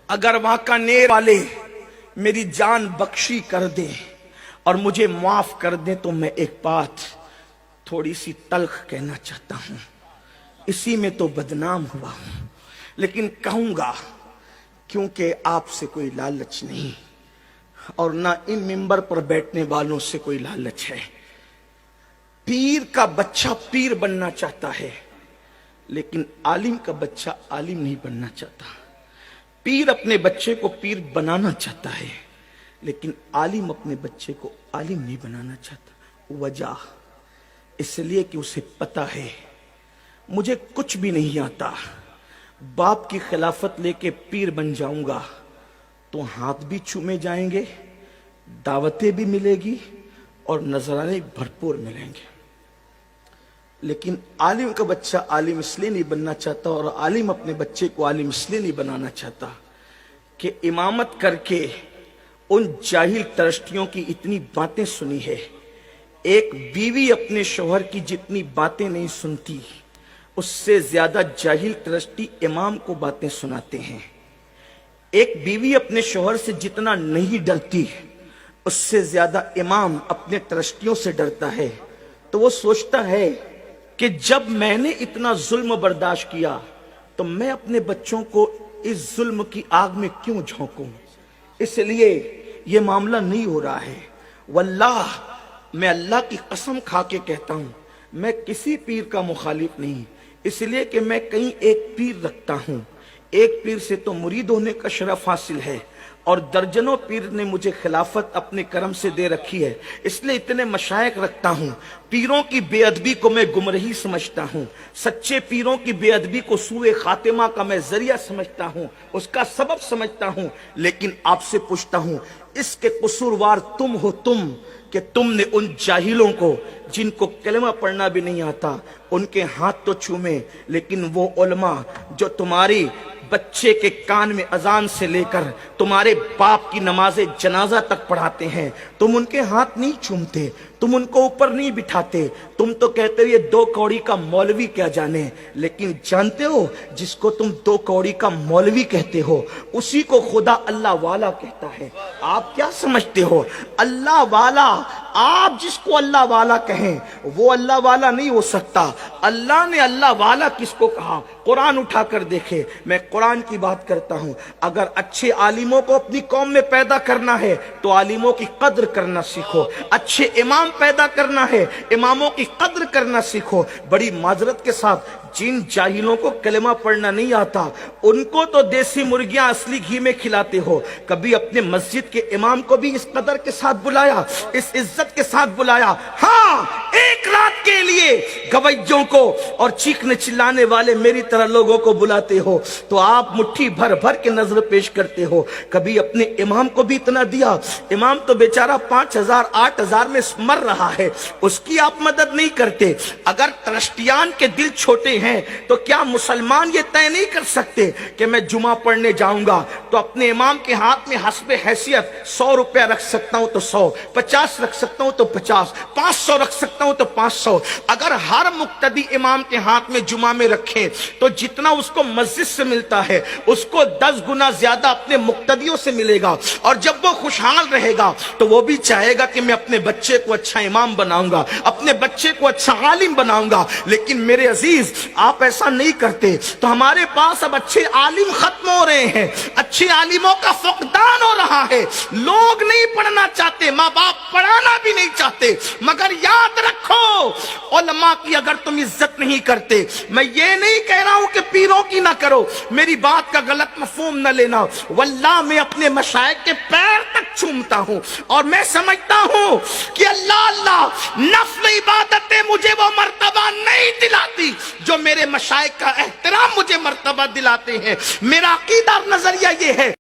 اگر واقعے والے میری جان بخشی کر دیں اور مجھے معاف کر دیں تو میں ایک بات تھوڑی سی تلخ کہنا چاہتا ہوں، اسی میں تو بدنام ہوا ہوں، لیکن کہوں گا کیونکہ آپ سے کوئی لالچ نہیں اور نہ ان ممبر پر بیٹھنے والوں سے کوئی لالچ ہے۔ پیر کا بچہ پیر بننا چاہتا ہے لیکن عالم کا بچہ عالم نہیں بننا چاہتا۔ پیر اپنے بچے کو پیر بنانا چاہتا ہے لیکن عالم اپنے بچے کو عالم نہیں بنانا چاہتا۔ وجہ اس لیے کہ اسے پتا ہے مجھے کچھ بھی نہیں آتا، باپ کی خلافت لے کے پیر بن جاؤں گا تو ہاتھ بھی چومے جائیں گے، دعوتیں بھی ملے گی اور نذرانے بھرپور ملیں گے۔ لیکن عالم کا بچہ عالم اس لیے نہیں بننا چاہتا اور عالم اپنے بچے کو عالم اس لیے نہیں بنانا چاہتا کہ امامت کر کے ان جاہل ترشٹیوں کی اتنی باتیں سنی ہے۔ ایک بیوی اپنے شوہر کی جتنی باتیں نہیں سنتی اس سے زیادہ جاہل ترشٹی امام کو باتیں سناتے ہیں۔ ایک بیوی اپنے شوہر سے جتنا نہیں ڈرتی اس سے زیادہ امام اپنے ترشٹیوں سے ڈرتا ہے۔ تو وہ سوچتا ہے کہ جب میں نے اتنا ظلم برداشت کیا تو میں اپنے بچوں کو اس ظلم کی آگ میں کیوں جھونکوں، اس لیے یہ معاملہ نہیں ہو رہا ہے۔ واللہ میں اللہ کی قسم کھا کے کہتا ہوں میں کسی پیر کا مخالف نہیں، اس لیے کہ میں کہیں ایک پیر رکھتا ہوں، ایک پیر سے تو مرید ہونے کا شرف حاصل ہے اور درجنوں پیر نے مجھے خلافت اپنے کرم سے دے رکھی ہے، اس لیے اتنے مشائخ رکھتا ہوں۔ پیروں کی بے ادبی کو میں گمراہی سمجھتا ہوں، سچے پیروں کی بے ادبی کو سوء خاتمہ کا میں ذریعہ سمجھتا ہوں، اس کا سبب سمجھتا ہوں۔ لیکن آپ سے پوچھتا ہوں اس کے قصوروار تم ہو، تم کہ تم نے ان جاہلوں کو جن کو کلمہ پڑھنا بھی نہیں آتا ان کے ہاتھ تو چومے، لیکن وہ علماء جو تمہاری بچے کے کان میں اذان سے لے کر تمہارے باپ کی نماز جنازہ تک پڑھاتے ہیں تم ان کے ہاتھ نہیں چومتے، تم ان کو اوپر نہیں بٹھاتے، تم تو کہتے ہو یہ 2 کوڑی کا مولوی کیا جانے۔ لیکن جانتے ہو جس کو تم 2 کوڑی کا مولوی کہتے ہو اسی کو خدا اللہ والا کہتا ہے۔ آپ کیا سمجھتے ہو اللہ والا؟ آپ جس کو اللہ والا کہیں وہ اللہ والا نہیں ہو سکتا۔ اللہ نے اللہ والا کس کو کہا؟ قرآن اٹھا کر دیکھے۔ میں قرآن کی بات کرتا ہوں، اگر اچھے عالموں کو اپنی قوم میں پیدا کرنا ہے تو عالموں کی قدر کرنا سیکھو، اچھے امام پیدا کرنا ہے اماموں کی قدر کرنا سیکھو۔ بڑی معذرت کے ساتھ جن جاہلوں کو کلمہ پڑھنا نہیں آتا ان کو تو دیسی مرغیاں اصلی گھی میں کھلاتے ہو، کبھی اپنے مسجد کے امام کو بھی اس قدر کے ساتھ بلایا، اس عزت کے ساتھ بلایا؟ ہاں، ایک رات کے لیے گویوں کو اور چیخنے چلانے والے میری طرح لوگوں کو بلاتے ہو تو آپ مٹھی بھر بھر کے نظر پیش کرتے ہو۔ کبھی اپنے امام کو بھی اتنا دیا؟ امام تو بیچارہ 5000 8000 میں مر رہا ہے، اس کی آپ مدد نہیں کرتے۔ اگر ترشتیان کے دل چھوٹے ہیں تو کیا مسلمان یہ طے نہیں کر سکتے کہ میں جمعہ پڑھنے جاؤں گا تو اپنے امام کے ہاتھ میں حسب حیثیت 100 روپیہ رکھ سکتا ہوں تو 100، 50 رکھ سکتا ہوں تو 50، 500 رکھ سکتا ہوں تو 500۔ اگر ہر مقتدی امام کے ہاتھ میں جمعہ میں رکھیں تو جتنا اس کو مسجد سے ملتا ہے اس کو 10 گنا زیادہ اپنے مقتدیوں سے ملے گا، اور جب وہ خوشحال رہے گا تو وہ بھی چاہے گا کہ میں اپنے بچے کو اچھا امام بناؤں گا، اپنے بچے کو اچھا عالم بناؤں گا۔ لیکن میرے عزیز آپ ایسا نہیں کرتے تو ہمارے پاس اب اچھے عالم ختم ہو رہے ہیں، اچھے عالموں کا فقدان ہو رہا ہے۔ لوگ نہیں پڑھنا چاہتے، ماں باپ پڑھانا بھی نہیں چاہتے، مگر یاد رکھو علماء کی اگر تم عزت نہیں کرتے، میں یہ نہیں کہہ رہا ہوں کہ پیروں کی نہ کرو، میری بات کا غلط مفہوم نہ لینا، واللہ میں اپنے مشائخ کے پیر تک چومتا ہوں اور میں سمجھتا ہوں کہ اللہ نفل عبادتیں مجھے وہ مرتبہ نہیں دلاتی جو میرے مشائخ کا احترام مجھے مرتبہ دلاتے ہیں۔ میرا عقیدہ اور نظریہ یہ ہے